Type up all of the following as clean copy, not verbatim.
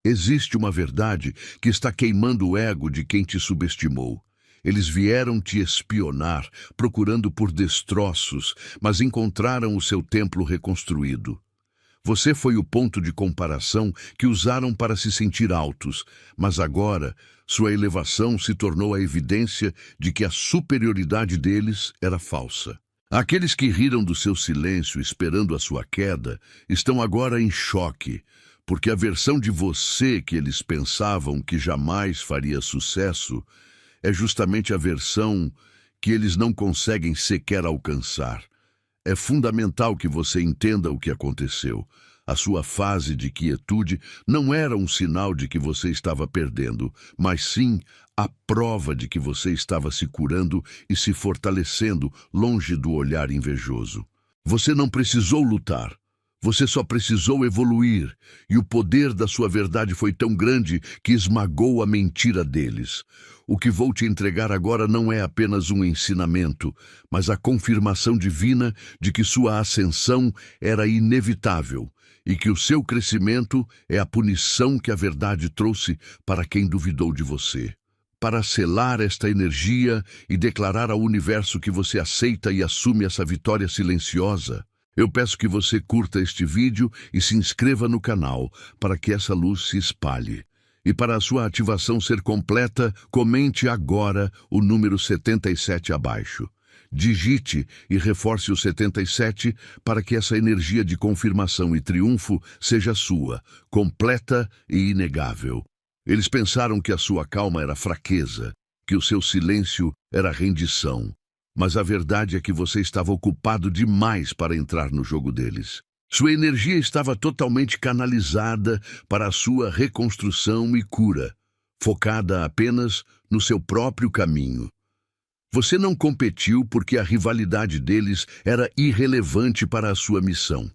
Existe uma verdade que está queimando o ego de quem te subestimou. Eles vieram te espionar, procurando por destroços, mas encontraram o seu templo reconstruído. Você foi o ponto de comparação que usaram para se sentir altos, mas agora sua elevação se tornou a evidência de que a superioridade deles era falsa. Aqueles que riram do seu silêncio esperando a sua queda estão agora em choque, porque a versão de você que eles pensavam que jamais faria sucesso é justamente a versão que eles não conseguem sequer alcançar. É fundamental que você entenda o que aconteceu. A sua fase de quietude não era um sinal de que você estava perdendo, mas sim a prova de que você estava se curando e se fortalecendo longe do olhar invejoso. Você não precisou lutar. Você só precisou evoluir, e o poder da sua verdade foi tão grande que esmagou a mentira deles. O que vou te entregar agora não é apenas um ensinamento, mas a confirmação divina de que sua ascensão era inevitável e que o seu crescimento é a punição que a verdade trouxe para quem duvidou de você. Para selar esta energia e declarar ao universo que você aceita e assume essa vitória silenciosa, eu peço que você curta este vídeo e se inscreva no canal para que essa luz se espalhe. E para a sua ativação ser completa, comente agora o número 77 abaixo. Digite e reforce o 77 para que essa energia de confirmação e triunfo seja sua, completa e inegável. Eles pensaram que a sua calma era fraqueza, que o seu silêncio era rendição. Mas a verdade é que você estava ocupado demais para entrar no jogo deles. Sua energia estava totalmente canalizada para a sua reconstrução e cura, focada apenas no seu próprio caminho. Você não competiu porque a rivalidade deles era irrelevante para a sua missão.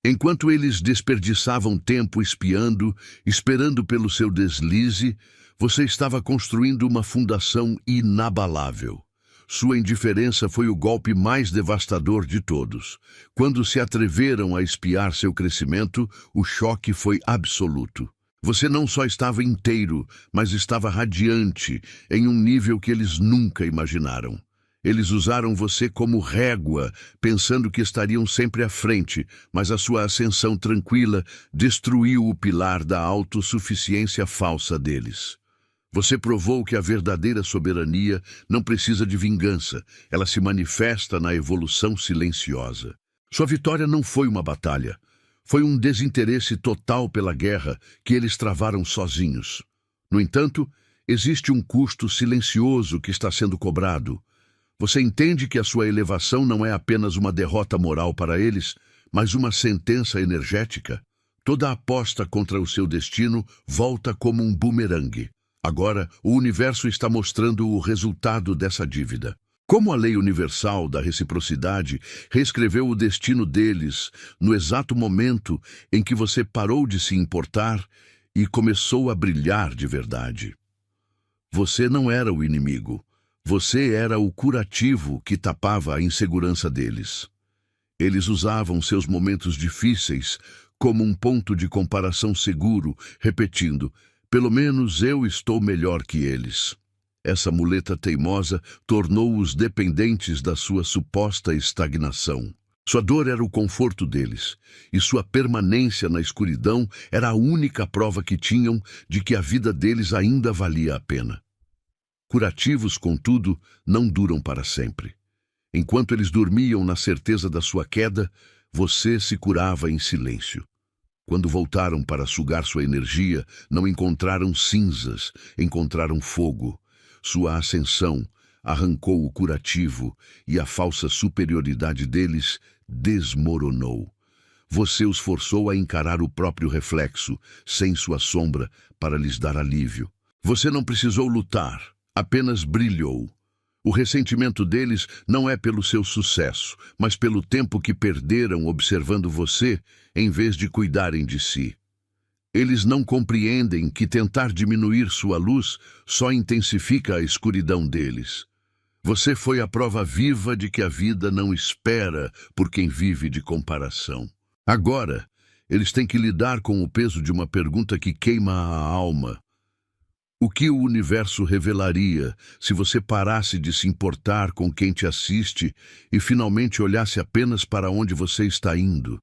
Enquanto eles desperdiçavam tempo espiando, esperando pelo seu deslize, você estava construindo uma fundação inabalável. Sua indiferença foi o golpe mais devastador de todos. Quando se atreveram a espiar seu crescimento, o choque foi absoluto. Você não só estava inteiro, mas estava radiante, em um nível que eles nunca imaginaram. Eles usaram você como régua, pensando que estariam sempre à frente, mas a sua ascensão tranquila destruiu o pilar da autossuficiência falsa deles. Você provou que a verdadeira soberania não precisa de vingança, ela se manifesta na evolução silenciosa. Sua vitória não foi uma batalha, foi um desinteresse total pela guerra que eles travaram sozinhos. No entanto, existe um custo silencioso que está sendo cobrado. Você entende que a sua elevação não é apenas uma derrota moral para eles, mas uma sentença energética? Toda aposta contra o seu destino volta como um bumerangue. Agora, o universo está mostrando o resultado dessa dívida. Como a lei universal da reciprocidade reescreveu o destino deles no exato momento em que você parou de se importar e começou a brilhar de verdade. Você não era o inimigo. Você era o curativo que tapava a insegurança deles. Eles usavam seus momentos difíceis como um ponto de comparação seguro, repetindo: pelo menos eu estou melhor que eles. Essa muleta teimosa tornou-os dependentes da sua suposta estagnação. Sua dor era o conforto deles, e sua permanência na escuridão era a única prova que tinham de que a vida deles ainda valia a pena. Curativos, contudo, não duram para sempre. Enquanto eles dormiam na certeza da sua queda, você se curava em silêncio. Quando voltaram para sugar sua energia, não encontraram cinzas, encontraram fogo. Sua ascensão arrancou o curativo e a falsa superioridade deles desmoronou. Você os forçou a encarar o próprio reflexo, sem sua sombra, para lhes dar alívio. Você não precisou lutar, apenas brilhou. O ressentimento deles não é pelo seu sucesso, mas pelo tempo que perderam observando você, em vez de cuidarem de si. Eles não compreendem que tentar diminuir sua luz só intensifica a escuridão deles. Você foi a prova viva de que a vida não espera por quem vive de comparação. Agora, Eles têm que lidar com o peso de uma pergunta que queima a alma. O que o universo revelaria se você parasse de se importar com quem te assiste e finalmente olhasse apenas para onde você está indo?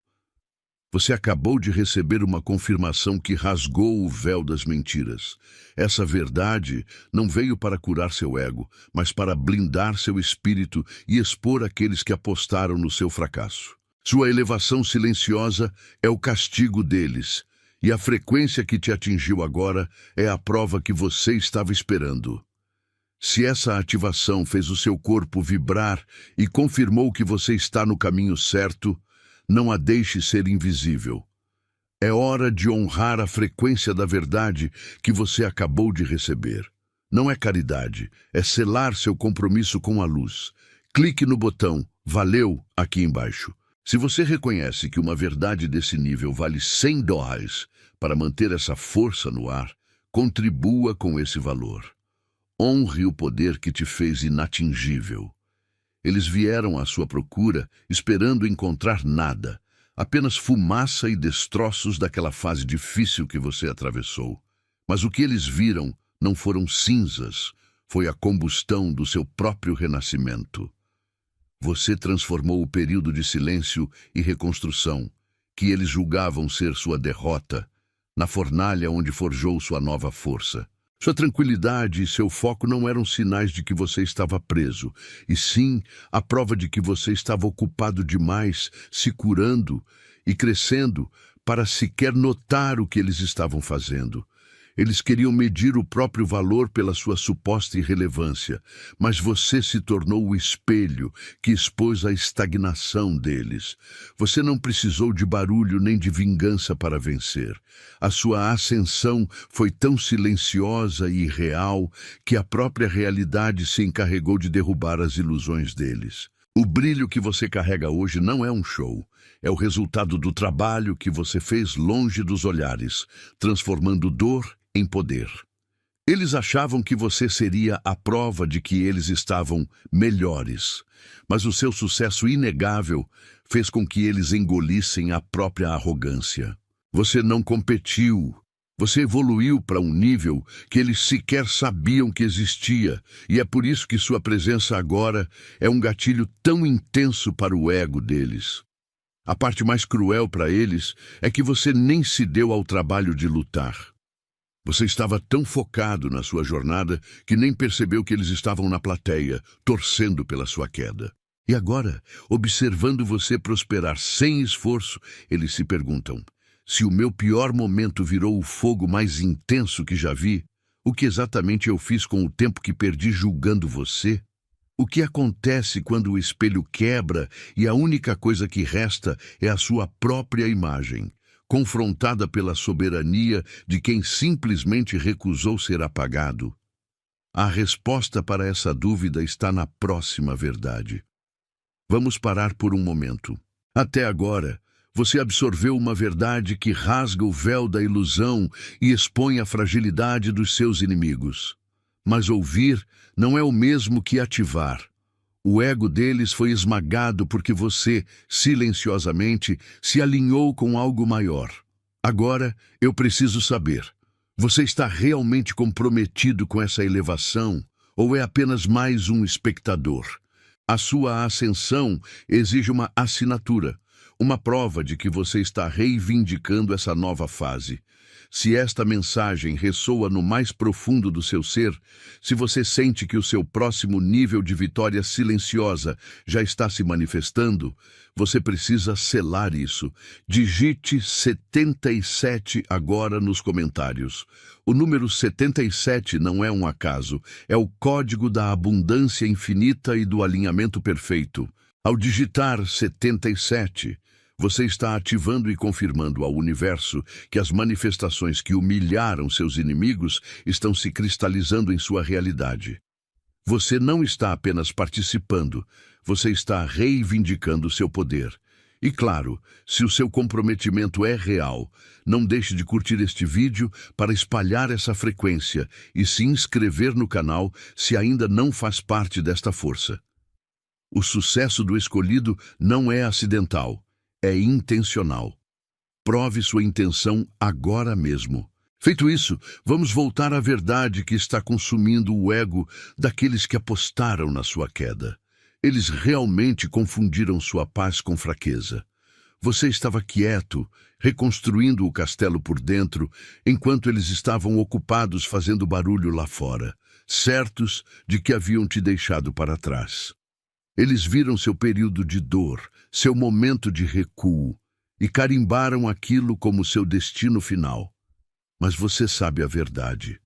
Você acabou de receber uma confirmação que rasgou o véu das mentiras. Essa verdade não veio para curar seu ego, mas para blindar seu espírito e expor aqueles que apostaram no seu fracasso. Sua elevação silenciosa é o castigo deles, e a frequência que te atingiu agora é a prova que você estava esperando. Se essa ativação fez o seu corpo vibrar e confirmou que você está no caminho certo, não a deixe ser invisível. É hora de honrar a frequência da verdade que você acabou de receber. Não é caridade, é selar seu compromisso com a luz. Clique no botão "Valeu" aqui embaixo. Se você reconhece que uma verdade desse nível vale $100 para manter essa força no ar, contribua com esse valor. Honre o poder que te fez inatingível. Eles vieram à sua procura esperando encontrar nada, apenas fumaça e destroços daquela fase difícil que você atravessou. Mas o que eles viram não foram cinzas, foi a combustão do seu próprio renascimento. Você transformou o período de silêncio e reconstrução, que eles julgavam ser sua derrota, na fornalha onde forjou sua nova força. Sua tranquilidade e seu foco não eram sinais de que você estava preso, e sim a prova de que você estava ocupado demais, se curando e crescendo para sequer notar o que eles estavam fazendo. Eles queriam medir o próprio valor pela sua suposta irrelevância, mas você se tornou o espelho que expôs a estagnação deles. Você não precisou de barulho nem de vingança para vencer. A sua ascensão foi tão silenciosa e real que a própria realidade se encarregou de derrubar as ilusões deles. O brilho que você carrega hoje não é um show. É o resultado do trabalho que você fez longe dos olhares, transformando dor em poder. Eles achavam que você seria a prova de que eles estavam melhores, mas o seu sucesso inegável fez com que eles engolissem a própria arrogância. Você não competiu. Você evoluiu para um nível que eles sequer sabiam que existia, e é por isso que sua presença agora é um gatilho tão intenso para o ego deles. A parte mais cruel para eles é que você nem se deu ao trabalho de lutar. Você estava tão focado na sua jornada que nem percebeu que eles estavam na plateia, torcendo pela sua queda. E agora, observando você prosperar sem esforço, eles se perguntam: se o meu pior momento virou o fogo mais intenso que já vi, o que exatamente eu fiz com o tempo que perdi julgando você? O que acontece quando o espelho quebra e a única coisa que resta é a sua própria imagem, confrontada pela soberania de quem simplesmente recusou ser apagado? A resposta para essa dúvida está na próxima verdade. Vamos parar por um momento. Até agora, você absorveu uma verdade que rasga o véu da ilusão e expõe a fragilidade dos seus inimigos. Mas ouvir não é o mesmo que ativar. O ego deles foi esmagado porque você, silenciosamente, se alinhou com algo maior. Agora, eu preciso saber, você está realmente comprometido com essa elevação ou é apenas mais um espectador? A sua ascensão exige uma assinatura, uma prova de que você está reivindicando essa nova fase. Se esta mensagem ressoa no mais profundo do seu ser, se você sente que o seu próximo nível de vitória silenciosa já está se manifestando, você precisa selar isso. Digite 77 agora nos comentários. O número 77 não é um acaso, é o código da abundância infinita e do alinhamento perfeito. Ao digitar 77, você está ativando e confirmando ao universo que as manifestações que humilharam seus inimigos estão se cristalizando em sua realidade. Você não está apenas participando, você está reivindicando seu poder. E claro, se o seu comprometimento é real, não deixe de curtir este vídeo para espalhar essa frequência e se inscrever no canal se ainda não faz parte desta força. O sucesso do escolhido não é acidental. É intencional. Prove sua intenção agora mesmo. Feito isso, vamos voltar à verdade que está consumindo o ego daqueles que apostaram na sua queda. Eles realmente confundiram sua paz com fraqueza. Você estava quieto, reconstruindo o castelo por dentro, enquanto eles estavam ocupados fazendo barulho lá fora, certos de que haviam te deixado para trás. Eles viram seu período de dor, seu momento de recuo, e carimbaram aquilo como seu destino final. Mas você sabe a verdade.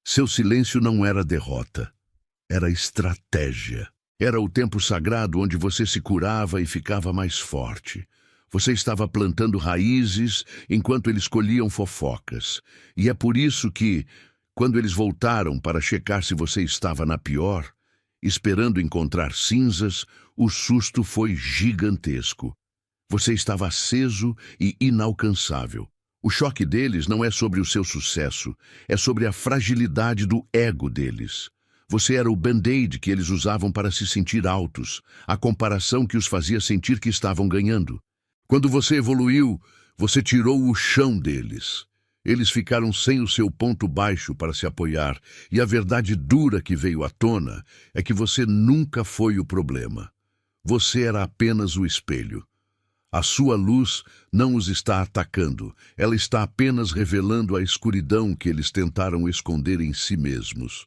Seu silêncio não era derrota, era estratégia. Era o tempo sagrado onde você se curava e ficava mais forte. Você estava plantando raízes enquanto eles colhiam fofocas. E é por isso que, quando eles voltaram para checar se você estava na pior, esperando encontrar cinzas, o susto foi gigantesco. Você estava aceso e inalcançável. O choque deles não é sobre o seu sucesso, é sobre a fragilidade do ego deles. Você era o band-aid que eles usavam para se sentir altos, a comparação que os fazia sentir que estavam ganhando. Quando você evoluiu, você tirou o chão deles. Eles ficaram sem o seu ponto baixo para se apoiar, e a verdade dura que veio à tona é que você nunca foi o problema. Você era apenas o espelho. A sua luz não os está atacando, ela está apenas revelando a escuridão que eles tentaram esconder em si mesmos.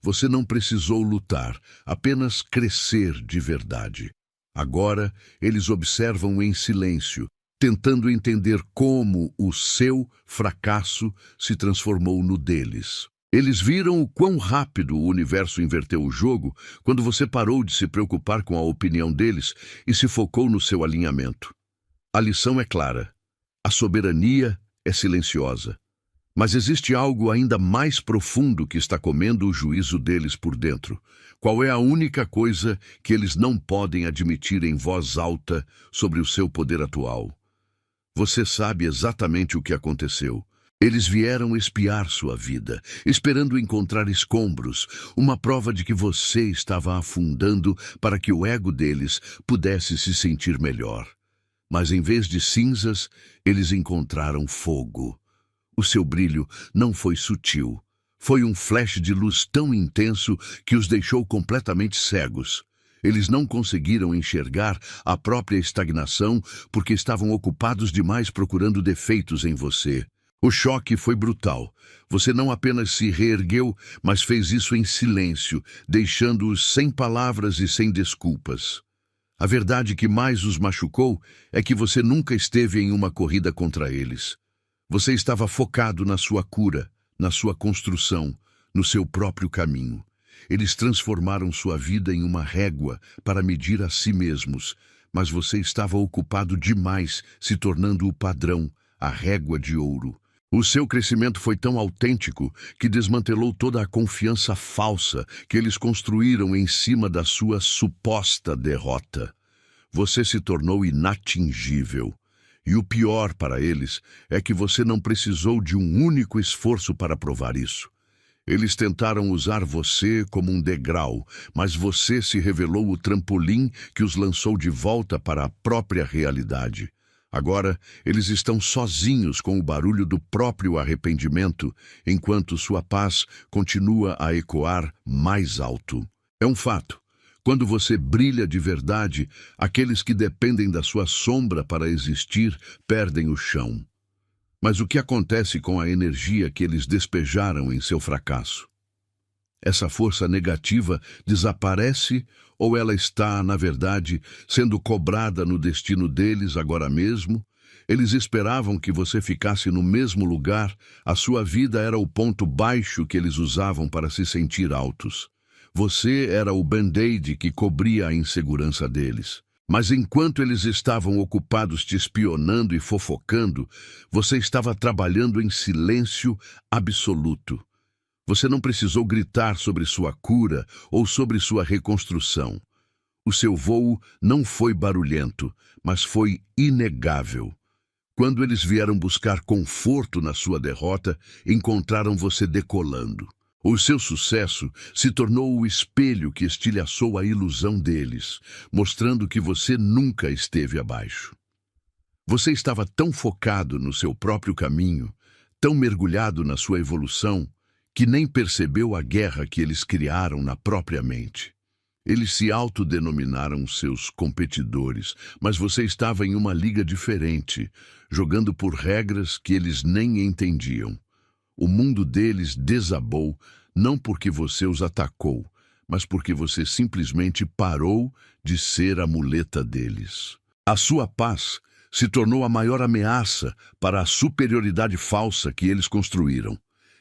Você não precisou lutar, apenas crescer de verdade. Agora, eles observam em silêncio, tentando entender como o seu fracasso se transformou no deles. Eles viram o quão rápido o universo inverteu o jogo quando você parou de se preocupar com a opinião deles e se focou no seu alinhamento. A lição é clara. A soberania é silenciosa. Mas existe algo ainda mais profundo que está comendo o juízo deles por dentro. Qual é a única coisa que eles não podem admitir em voz alta sobre o seu poder atual? Você sabe exatamente o que aconteceu. Eles vieram espiar sua vida, esperando encontrar escombros, uma prova de que você estava afundando para que o ego deles pudesse se sentir melhor. Mas em vez de cinzas, eles encontraram fogo. O seu brilho não foi sutil. Foi um flash de luz tão intenso que os deixou completamente cegos. Eles não conseguiram enxergar a própria estagnação porque estavam ocupados demais procurando defeitos em você. O choque foi brutal. Você não apenas se reergueu, mas fez isso em silêncio, deixando-os sem palavras e sem desculpas. A verdade que mais os machucou é que você nunca esteve em uma corrida contra eles. Você estava focado na sua cura, na sua construção, no seu próprio caminho. Eles transformaram sua vida em uma régua para medir a si mesmos, mas você estava ocupado demais, se tornando o padrão, a régua de ouro. O seu crescimento foi tão autêntico que desmantelou toda a confiança falsa que eles construíram em cima da sua suposta derrota. Você se tornou inatingível. E o pior para eles é que você não precisou de um único esforço para provar isso. Eles tentaram usar você como um degrau, mas você se revelou o trampolim que os lançou de volta para a própria realidade. Agora, eles estão sozinhos com o barulho do próprio arrependimento, enquanto sua paz continua a ecoar mais alto. É um fato. Quando você brilha de verdade, aqueles que dependem da sua sombra para existir perdem o chão. Mas o que acontece com a energia que eles despejaram em seu fracasso? Essa força negativa desaparece ou ela está, na verdade, sendo cobrada no destino deles agora mesmo? Eles esperavam que você ficasse no mesmo lugar, a sua vida era o ponto baixo que eles usavam para se sentir altos. Você era o band-aid que cobria a insegurança deles. Mas enquanto eles estavam ocupados te espionando e fofocando, você estava trabalhando em silêncio absoluto. Você não precisou gritar sobre sua cura ou sobre sua reconstrução. O seu voo não foi barulhento, mas foi inegável. Quando eles vieram buscar conforto na sua derrota, encontraram você decolando. O seu sucesso se tornou o espelho que estilhaçou a ilusão deles, mostrando que você nunca esteve abaixo. Você estava tão focado no seu próprio caminho, tão mergulhado na sua evolução, que nem percebeu a guerra que eles criaram na própria mente. Eles se autodenominaram seus competidores, mas você estava em uma liga diferente, jogando por regras que eles nem entendiam. O mundo deles desabou, não porque você os atacou, mas porque você simplesmente parou de ser a muleta deles. A sua paz se tornou a maior ameaça para a superioridade falsa que eles construíram.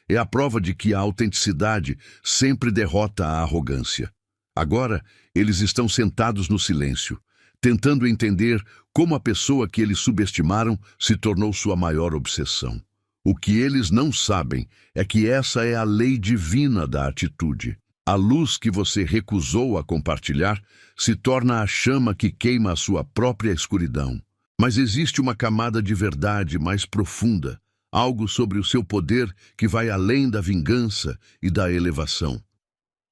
É a prova de que a autenticidade sempre derrota a arrogância. Agora, eles estão sentados no silêncio, tentando entender como a pessoa que eles subestimaram se tornou sua maior obsessão. O que eles não sabem é que essa é a lei divina da atitude. A luz que você recusou a compartilhar se torna a chama que queima a sua própria escuridão. Mas existe uma camada de verdade mais profunda, algo sobre o seu poder que vai além da vingança e da elevação.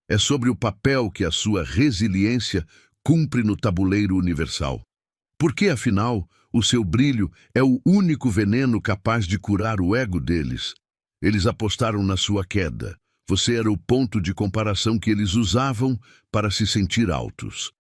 É sobre o papel que a sua resiliência cumpre no tabuleiro universal. Porque, afinal, o seu brilho é o único veneno capaz de curar o ego deles. Eles apostaram na sua queda. Você era o ponto de comparação que eles usavam para se sentir altos.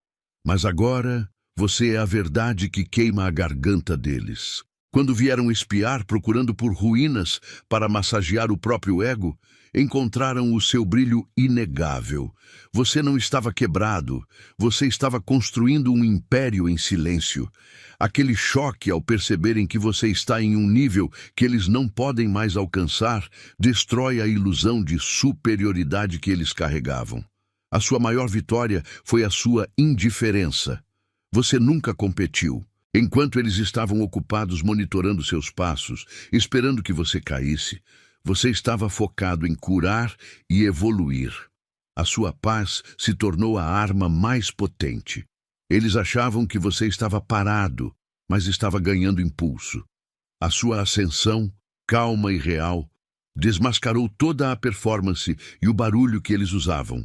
Mas agora, você é a verdade que queima a garganta deles. Quando vieram espiar procurando por ruínas para massagear o próprio ego, encontraram o seu brilho inegável. Você não estava quebrado, você estava construindo um império em silêncio. Aquele choque ao perceberem que você está em um nível que eles não podem mais alcançar destrói a ilusão de superioridade que eles carregavam. A sua maior vitória foi a sua indiferença. Você nunca competiu. Enquanto eles estavam ocupados monitorando seus passos, esperando que você caísse, você estava focado em curar e evoluir. A sua paz se tornou a arma mais potente. Eles achavam que você estava parado, mas estava ganhando impulso. A sua ascensão, calma e real, desmascarou toda a performance e o barulho que eles usavam.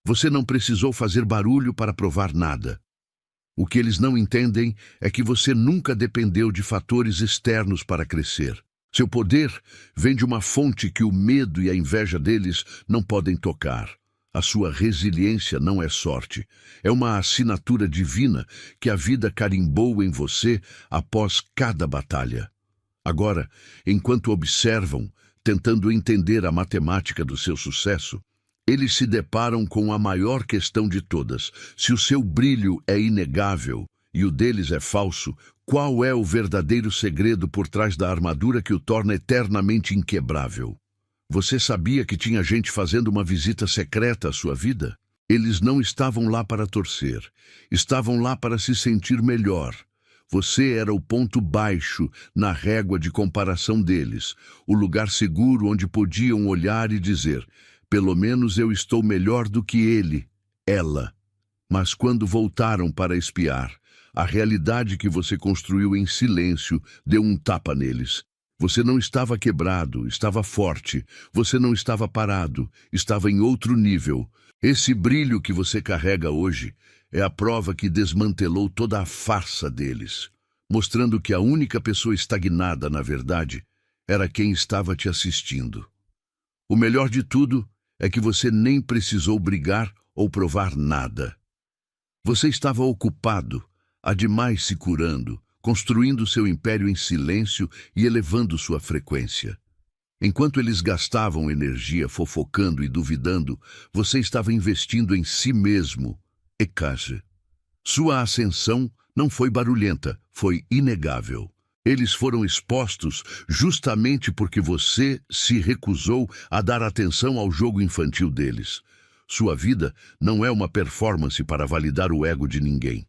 Você não precisou fazer barulho para provar nada. O que eles não entendem é que você nunca dependeu de fatores externos para crescer. Seu poder vem de uma fonte que o medo e a inveja deles não podem tocar. A sua resiliência não é sorte. É uma assinatura divina que a vida carimbou em você após cada batalha. Agora, enquanto observam, tentando entender a matemática do seu sucesso, eles se deparam com a maior questão de todas. Se o seu brilho é inegável e o deles é falso, qual é o verdadeiro segredo por trás da armadura que o torna eternamente inquebrável? Você sabia que tinha gente fazendo uma visita secreta à sua vida? Eles não estavam lá para torcer, estavam lá para se sentir melhor. Você era o ponto baixo na régua de comparação deles, o lugar seguro onde podiam olhar e dizer: pelo menos eu estou melhor do que ele, ela. Mas quando voltaram para espiar, a realidade que você construiu em silêncio deu um tapa neles. Você não estava quebrado, estava forte. Você não estava parado, estava em outro nível. Esse brilho que você carrega hoje é a prova que desmantelou toda a farsa deles, mostrando que a única pessoa estagnada, na verdade, era quem estava te assistindo. O melhor de tudo é que você nem precisou brigar ou provar nada. Você estava ocupado, ademais se curando, construindo seu império em silêncio e elevando sua frequência. Enquanto eles gastavam energia fofocando e duvidando, você estava investindo em si mesmo. Ekage. Sua ascensão não foi barulhenta, foi inegável. Eles foram expostos justamente porque você se recusou a dar atenção ao jogo infantil deles. Sua vida não é uma performance para validar o ego de ninguém.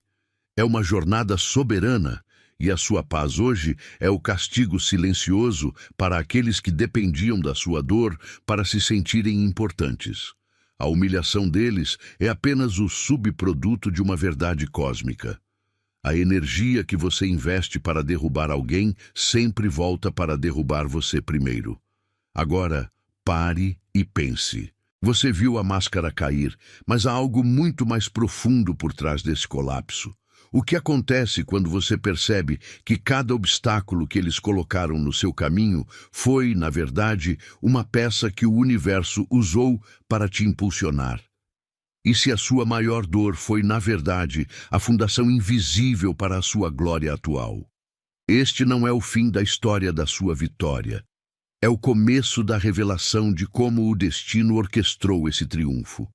É uma jornada soberana, e a sua paz hoje é o castigo silencioso para aqueles que dependiam da sua dor para se sentirem importantes. A humilhação deles é apenas o subproduto de uma verdade cósmica. A energia que você investe para derrubar alguém sempre volta para derrubar você primeiro. Agora, pare e pense. Você viu a máscara cair, mas há algo muito mais profundo por trás desse colapso. O que acontece quando você percebe que cada obstáculo que eles colocaram no seu caminho foi, na verdade, uma peça que o universo usou para te impulsionar? E se a sua maior dor foi, na verdade, a fundação invisível para a sua glória atual? Este não é o fim da história da sua vitória. É o começo da revelação de como o destino orquestrou esse triunfo.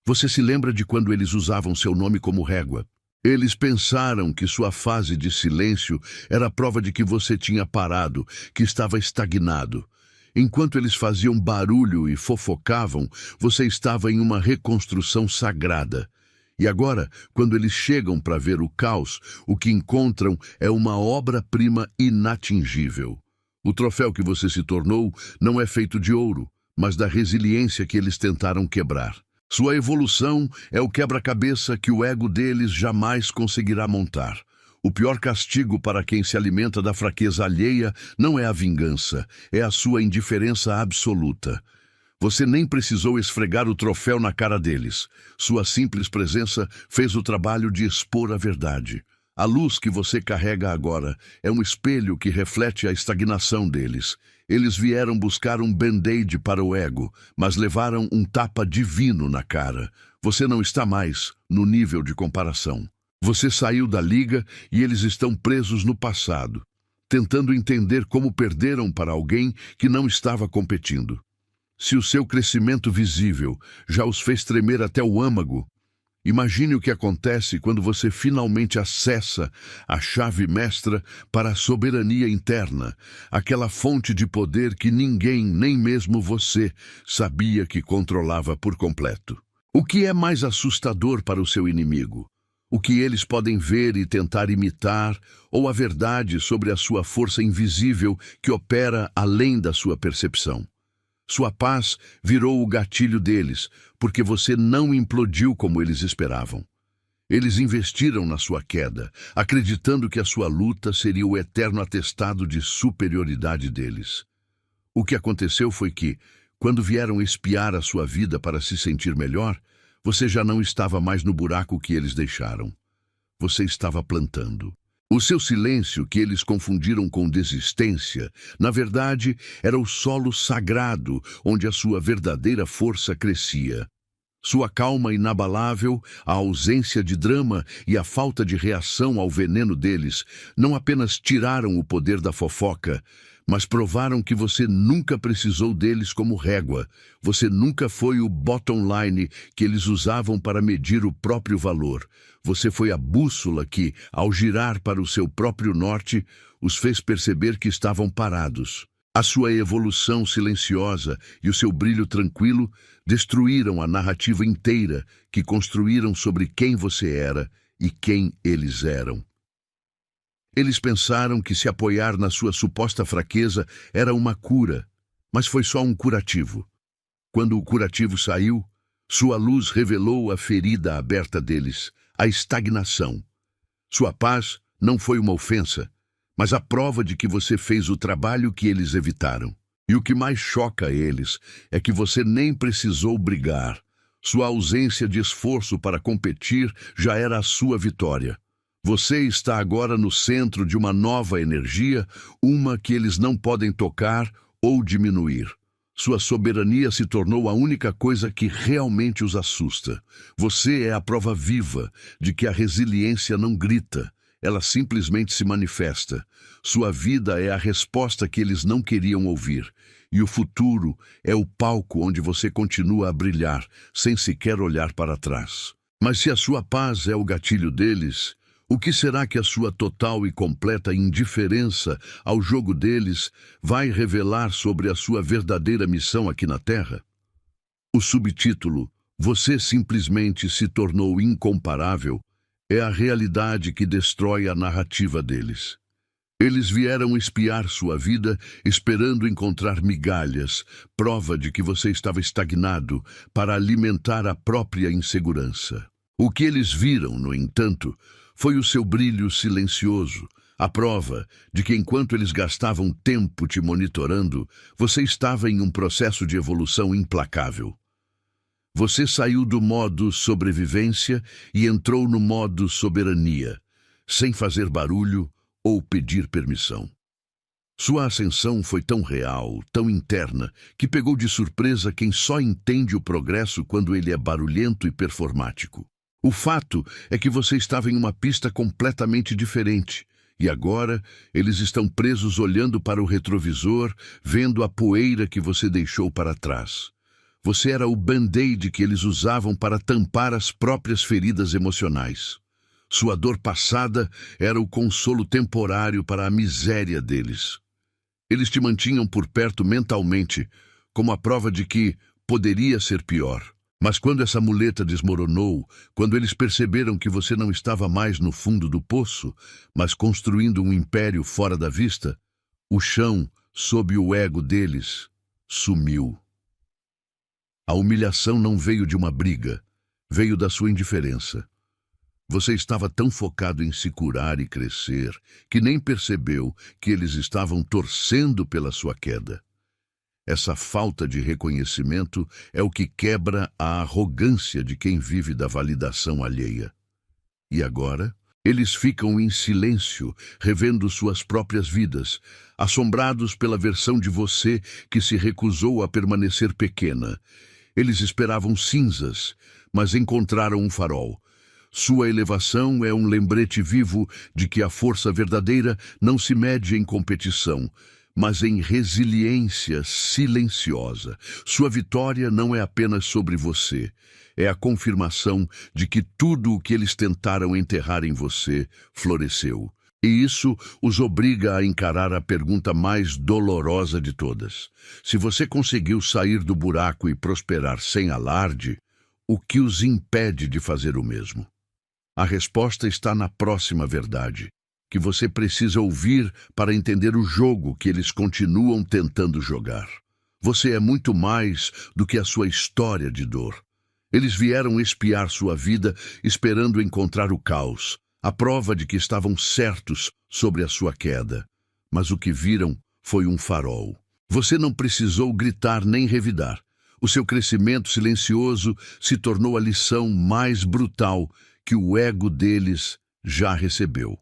Você se lembra de quando eles usavam seu nome como régua? Eles pensaram que sua fase de silêncio era a prova de que você tinha parado, que estava estagnado. Enquanto eles faziam barulho e fofocavam, você estava em uma reconstrução sagrada. E agora, quando eles chegam para ver o caos, o que encontram é uma obra-prima inatingível. O troféu que você se tornou não é feito de ouro, mas da resiliência que eles tentaram quebrar. Sua evolução é o quebra-cabeça que o ego deles jamais conseguirá montar. O pior castigo para quem se alimenta da fraqueza alheia não é a vingança, é a sua indiferença absoluta. Você nem precisou esfregar o troféu na cara deles. Sua simples presença fez o trabalho de expor a verdade. A luz que você carrega agora é um espelho que reflete a estagnação deles. Eles vieram buscar um band-aid para o ego, mas levaram um tapa divino na cara. Você não está mais no nível de comparação. Você saiu da liga e eles estão presos no passado, tentando entender como perderam para alguém que não estava competindo. Se o seu crescimento visível já os fez tremer até o âmago, imagine o que acontece quando você finalmente acessa a chave mestra para a soberania interna, aquela fonte de poder que ninguém, nem mesmo você, sabia que controlava por completo. O que é mais assustador para o seu inimigo? O que eles podem ver e tentar imitar, ou a verdade sobre a sua força invisível que opera além da sua percepção? Sua paz virou o gatilho deles, porque você não implodiu como eles esperavam. Eles investiram na sua queda, acreditando que a sua luta seria o eterno atestado de superioridade deles. O que aconteceu foi que, quando vieram espiar a sua vida para se sentir melhor, você já não estava mais no buraco que eles deixaram. Você estava plantando. O seu silêncio, que eles confundiram com desistência, na verdade, era o solo sagrado onde a sua verdadeira força crescia. Sua calma inabalável, a ausência de drama e a falta de reação ao veneno deles não apenas tiraram o poder da fofoca, mas provaram que você nunca precisou deles como régua. Você nunca foi o bottom line que eles usavam para medir o próprio valor. Você foi a bússola que, ao girar para o seu próprio norte, os fez perceber que estavam parados. A sua evolução silenciosa e o seu brilho tranquilo destruíram a narrativa inteira que construíram sobre quem você era e quem eles eram. Eles pensaram que se apoiar na sua suposta fraqueza era uma cura, mas foi só um curativo. Quando o curativo saiu, sua luz revelou a ferida aberta deles, a estagnação. Sua paz não foi uma ofensa, mas a prova de que você fez o trabalho que eles evitaram. E o que mais choca eles é que você nem precisou brigar. Sua ausência de esforço para competir já era a sua vitória. Você está agora no centro de uma nova energia, uma que eles não podem tocar ou diminuir. Sua soberania se tornou a única coisa que realmente os assusta. Você é a prova viva de que a resiliência não grita, ela simplesmente se manifesta. Sua vida é a resposta que eles não queriam ouvir. E o futuro é o palco onde você continua a brilhar, sem sequer olhar para trás. Mas se a sua paz é o gatilho deles, o que será que a sua total e completa indiferença ao jogo deles vai revelar sobre a sua verdadeira missão aqui na Terra? O subtítulo, Você simplesmente se tornou incomparável, é a realidade que destrói a narrativa deles. Eles vieram espiar sua vida, esperando encontrar migalhas, prova de que você estava estagnado, para alimentar a própria insegurança. O que eles viram, no entanto, foi o seu brilho silencioso, a prova de que enquanto eles gastavam tempo te monitorando, você estava em um processo de evolução implacável. Você saiu do modo sobrevivência e entrou no modo soberania, sem fazer barulho ou pedir permissão. Sua ascensão foi tão real, tão interna, que pegou de surpresa quem só entende o progresso quando ele é barulhento e performático. O fato é que você estava em uma pista completamente diferente, e agora eles estão presos olhando para o retrovisor, vendo a poeira que você deixou para trás. Você era o band-aid que eles usavam para tampar as próprias feridas emocionais. Sua dor passada era o consolo temporário para a miséria deles. Eles te mantinham por perto mentalmente, como a prova de que poderia ser pior. Mas quando essa muleta desmoronou, quando eles perceberam que você não estava mais no fundo do poço, mas construindo um império fora da vista, o chão, sob o ego deles, sumiu. A humilhação não veio de uma briga, veio da sua indiferença. Você estava tão focado em se curar e crescer, que nem percebeu que eles estavam torcendo pela sua queda. Essa falta de reconhecimento é o que quebra a arrogância de quem vive da validação alheia. E agora, eles ficam em silêncio, revendo suas próprias vidas, assombrados pela versão de você que se recusou a permanecer pequena. Eles esperavam cinzas, mas encontraram um farol. Sua elevação é um lembrete vivo de que a força verdadeira não se mede em competição, mas em resiliência silenciosa. Sua vitória não é apenas sobre você, é a confirmação de que tudo o que eles tentaram enterrar em você floresceu. E isso os obriga a encarar a pergunta mais dolorosa de todas. Se você conseguiu sair do buraco e prosperar sem alarde, o que os impede de fazer o mesmo? A resposta está na próxima verdade, que você precisa ouvir para entender o jogo que eles continuam tentando jogar. Você é muito mais do que a sua história de dor. Eles vieram espiar sua vida esperando encontrar o caos, a prova de que estavam certos sobre a sua queda. Mas o que viram foi um farol. Você não precisou gritar nem revidar. O seu crescimento silencioso se tornou a lição mais brutal que o ego deles já recebeu.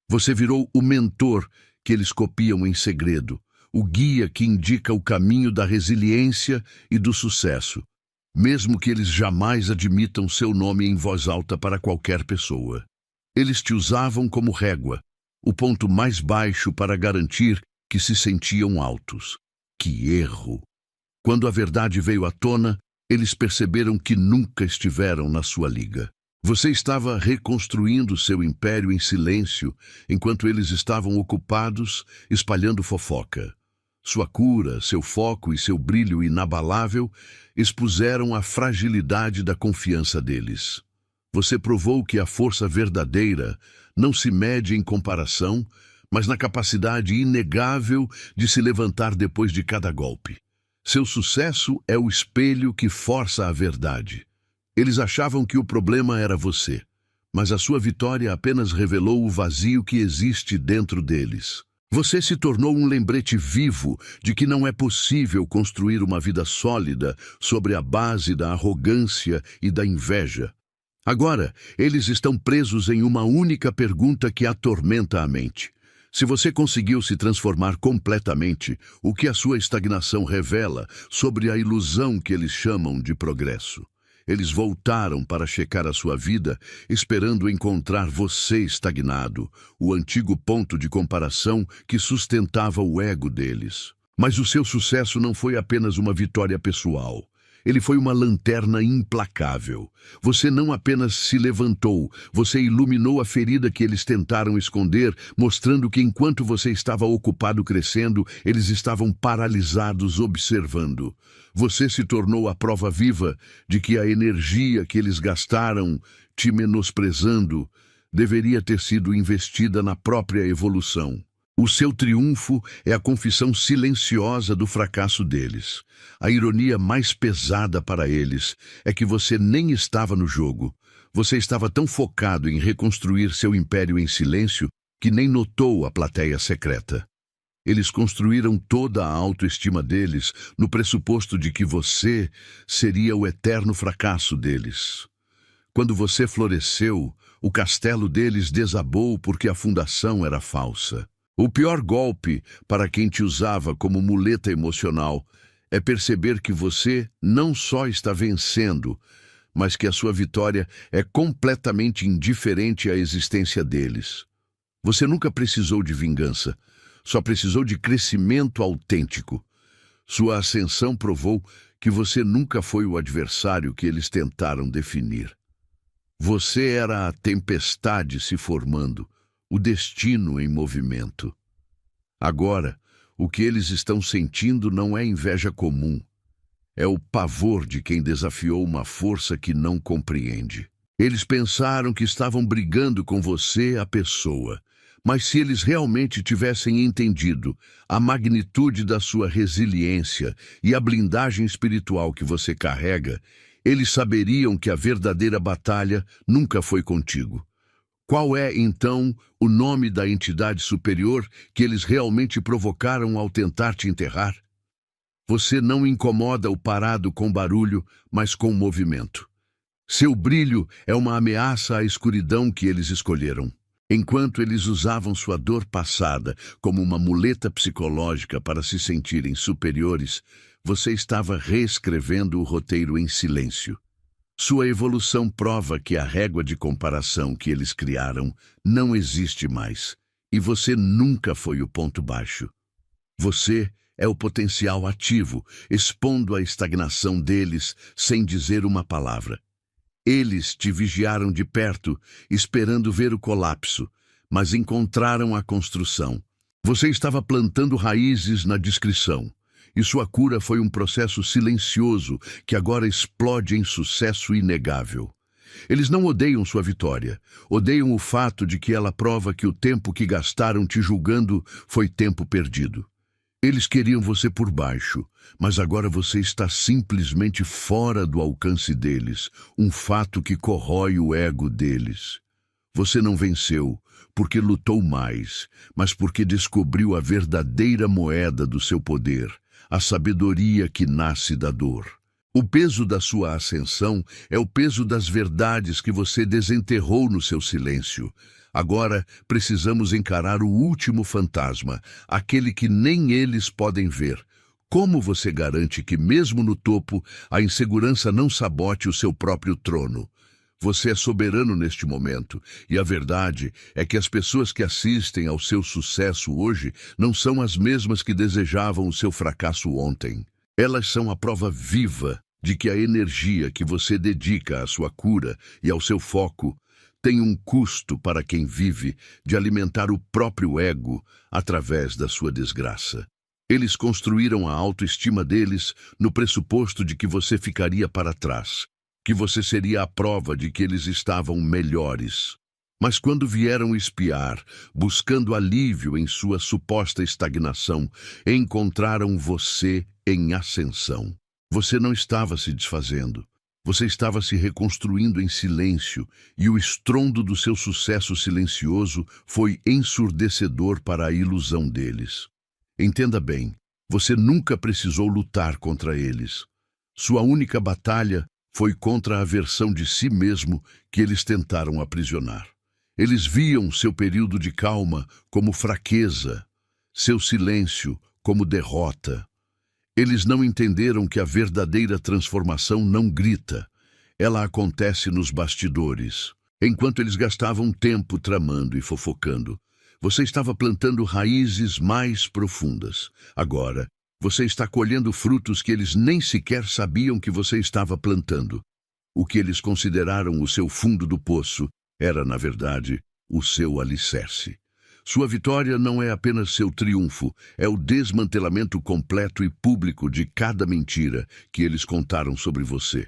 Você virou o mentor que eles copiam em segredo, o guia que indica o caminho da resiliência e do sucesso, mesmo que eles jamais admitam seu nome em voz alta para qualquer pessoa. Eles te usavam como régua, o ponto mais baixo para garantir que se sentiam altos. Que erro! Quando a verdade veio à tona, eles perceberam que nunca estiveram na sua liga. Você estava reconstruindo seu império em silêncio, enquanto eles estavam ocupados espalhando fofoca. Sua cura, seu foco e seu brilho inabalável expuseram a fragilidade da confiança deles. Você provou que a força verdadeira não se mede em comparação, mas na capacidade inegável de se levantar depois de cada golpe. Seu sucesso é o espelho que força a verdade. Eles achavam que o problema era você, mas a sua vitória apenas revelou o vazio que existe dentro deles. Você se tornou um lembrete vivo de que não é possível construir uma vida sólida sobre a base da arrogância e da inveja. Agora, eles estão presos em uma única pergunta que atormenta a mente. Se você conseguiu se transformar completamente, o que a sua estagnação revela sobre a ilusão que eles chamam de progresso? Eles voltaram para checar a sua vida, esperando encontrar você estagnado, o antigo ponto de comparação que sustentava o ego deles. Mas o seu sucesso não foi apenas uma vitória pessoal. Ele foi uma lanterna implacável. Você não apenas se levantou, você iluminou a ferida que eles tentaram esconder, mostrando que enquanto você estava ocupado crescendo, eles estavam paralisados observando. Você se tornou a prova viva de que a energia que eles gastaram te menosprezando deveria ter sido investida na própria evolução. O seu triunfo é a confissão silenciosa do fracasso deles. A ironia mais pesada para eles é que você nem estava no jogo. Você estava tão focado em reconstruir seu império em silêncio que nem notou a plateia secreta. Eles construíram toda a autoestima deles no pressuposto de que você seria o eterno fracasso deles. Quando você floresceu, o castelo deles desabou porque a fundação era falsa. O pior golpe para quem te usava como muleta emocional é perceber que você não só está vencendo, mas que a sua vitória é completamente indiferente à existência deles. Você nunca precisou de vingança, só precisou de crescimento autêntico. Sua ascensão provou que você nunca foi o adversário que eles tentaram definir. Você era a tempestade se formando, o destino em movimento. Agora, o que eles estão sentindo não é inveja comum. É o pavor de quem desafiou uma força que não compreende. Eles pensaram que estavam brigando com você, a pessoa. Mas se eles realmente tivessem entendido a magnitude da sua resiliência e a blindagem espiritual que você carrega, eles saberiam que a verdadeira batalha nunca foi contigo. Qual é, então, o nome da entidade superior que eles realmente provocaram ao tentar te enterrar? Você não incomoda o parado com barulho, mas com movimento. Seu brilho é uma ameaça à escuridão que eles escolheram. Enquanto eles usavam sua dor passada como uma muleta psicológica para se sentirem superiores, você estava reescrevendo o roteiro em silêncio. Sua evolução prova que a régua de comparação que eles criaram não existe mais, e você nunca foi o ponto baixo. Você é o potencial ativo, expondo a estagnação deles sem dizer uma palavra. Eles te vigiaram de perto, esperando ver o colapso, mas encontraram a construção. Você estava plantando raízes na discrição, e sua cura foi um processo silencioso que agora explode em sucesso inegável. Eles não odeiam sua vitória, odeiam o fato de que ela prova que o tempo que gastaram te julgando foi tempo perdido. Eles queriam você por baixo, mas agora você está simplesmente fora do alcance deles, um fato que corrói o ego deles. Você não venceu porque lutou mais, mas porque descobriu a verdadeira moeda do seu poder, a sabedoria que nasce da dor. O peso da sua ascensão é o peso das verdades que você desenterrou no seu silêncio. Agora precisamos encarar o último fantasma, aquele que nem eles podem ver. Como você garante que, mesmo no topo, a insegurança não sabote o seu próprio trono? Você é soberano neste momento, e a verdade é que as pessoas que assistem ao seu sucesso hoje não são as mesmas que desejavam o seu fracasso ontem. Elas são a prova viva de que a energia que você dedica à sua cura e ao seu foco tem um custo para quem vive de alimentar o próprio ego através da sua desgraça. Eles construíram a autoestima deles no pressuposto de que você ficaria para trás, que você seria a prova de que eles estavam melhores. Mas quando vieram espiar, buscando alívio em sua suposta estagnação, encontraram você em ascensão. Você não estava se desfazendo. Você estava se reconstruindo em silêncio, e o estrondo do seu sucesso silencioso foi ensurdecedor para a ilusão deles. Entenda bem, você nunca precisou lutar contra eles. Sua única batalha foi contra a versão de si mesmo que eles tentaram aprisionar. Eles viam seu período de calma como fraqueza, seu silêncio como derrota. Eles não entenderam que a verdadeira transformação não grita. Ela acontece nos bastidores. Enquanto eles gastavam tempo tramando e fofocando, você estava plantando raízes mais profundas. Agora, você está colhendo frutos que eles nem sequer sabiam que você estava plantando. O que eles consideraram o seu fundo do poço era, na verdade, o seu alicerce. Sua vitória não é apenas seu triunfo, é o desmantelamento completo e público de cada mentira que eles contaram sobre você.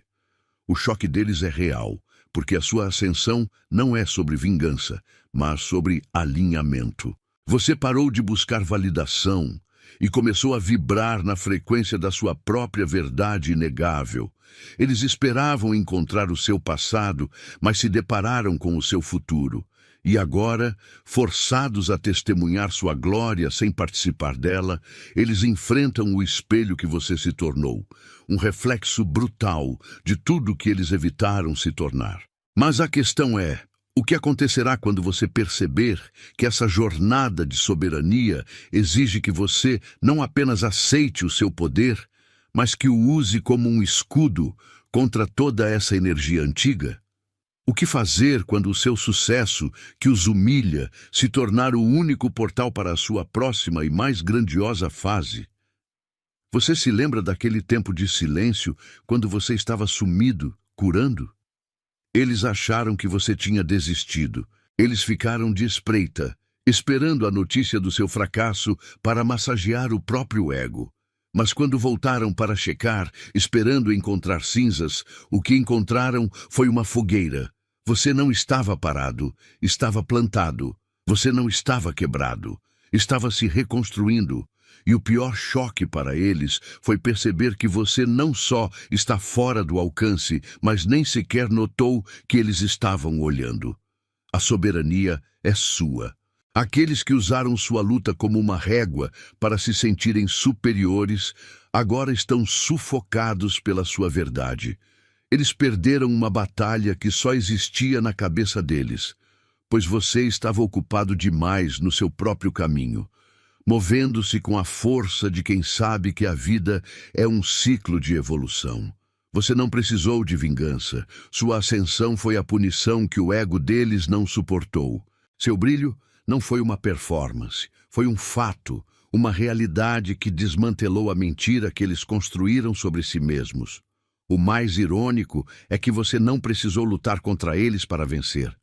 O choque deles é real, porque a sua ascensão não é sobre vingança, mas sobre alinhamento. Você parou de buscar validação e começou a vibrar na frequência da sua própria verdade inegável. Eles esperavam encontrar o seu passado, mas se depararam com o seu futuro. E agora, forçados a testemunhar sua glória sem participar dela, eles enfrentam o espelho que você se tornou, um reflexo brutal de tudo que eles evitaram se tornar. Mas a questão é: o que acontecerá quando você perceber que essa jornada de soberania exige que você não apenas aceite o seu poder, mas que o use como um escudo contra toda essa energia antiga? O que fazer quando o seu sucesso, que os humilha, se tornar o único portal para a sua próxima e mais grandiosa fase? Você se lembra daquele tempo de silêncio quando você estava sumido, curando? Eles acharam que você tinha desistido. Eles ficaram de espreita, esperando a notícia do seu fracasso para massagear o próprio ego. Mas quando voltaram para checar, esperando encontrar cinzas, o que encontraram foi uma fogueira. Você não estava parado, estava plantado. Você não estava quebrado, estava se reconstruindo. E o pior choque para eles foi perceber que você não só está fora do alcance, mas nem sequer notou que eles estavam olhando. A soberania é sua. Aqueles que usaram sua luta como uma régua para se sentirem superiores, agora estão sufocados pela sua verdade. Eles perderam uma batalha que só existia na cabeça deles, pois você estava ocupado demais no seu próprio caminho, movendo-se com a força de quem sabe que a vida é um ciclo de evolução. Você não precisou de vingança. Sua ascensão foi a punição que o ego deles não suportou. Seu brilho não foi uma performance, foi um fato, uma realidade que desmantelou a mentira que eles construíram sobre si mesmos. O mais irônico é que você não precisou lutar contra eles para vencer.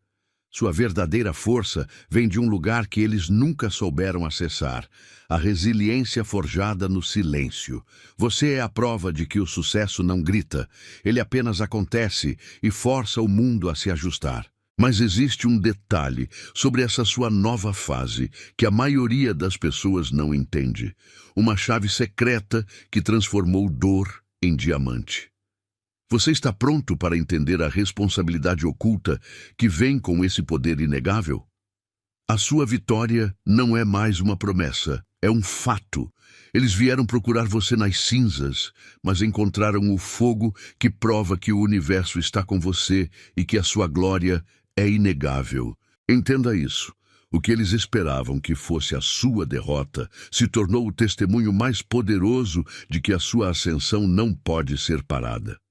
Sua verdadeira força vem de um lugar que eles nunca souberam acessar, a resiliência forjada no silêncio. Você é a prova de que o sucesso não grita, ele apenas acontece e força o mundo a se ajustar. Mas existe um detalhe sobre essa sua nova fase que a maioria das pessoas não entende. Uma chave secreta que transformou dor em diamante. Você está pronto para entender a responsabilidade oculta que vem com esse poder inegável? A sua vitória não é mais uma promessa, é um fato. Eles vieram procurar você nas cinzas, mas encontraram o fogo que prova que o universo está com você e que a sua glória é inegável. Entenda isso. O que eles esperavam que fosse a sua derrota se tornou o testemunho mais poderoso de que a sua ascensão não pode ser parada.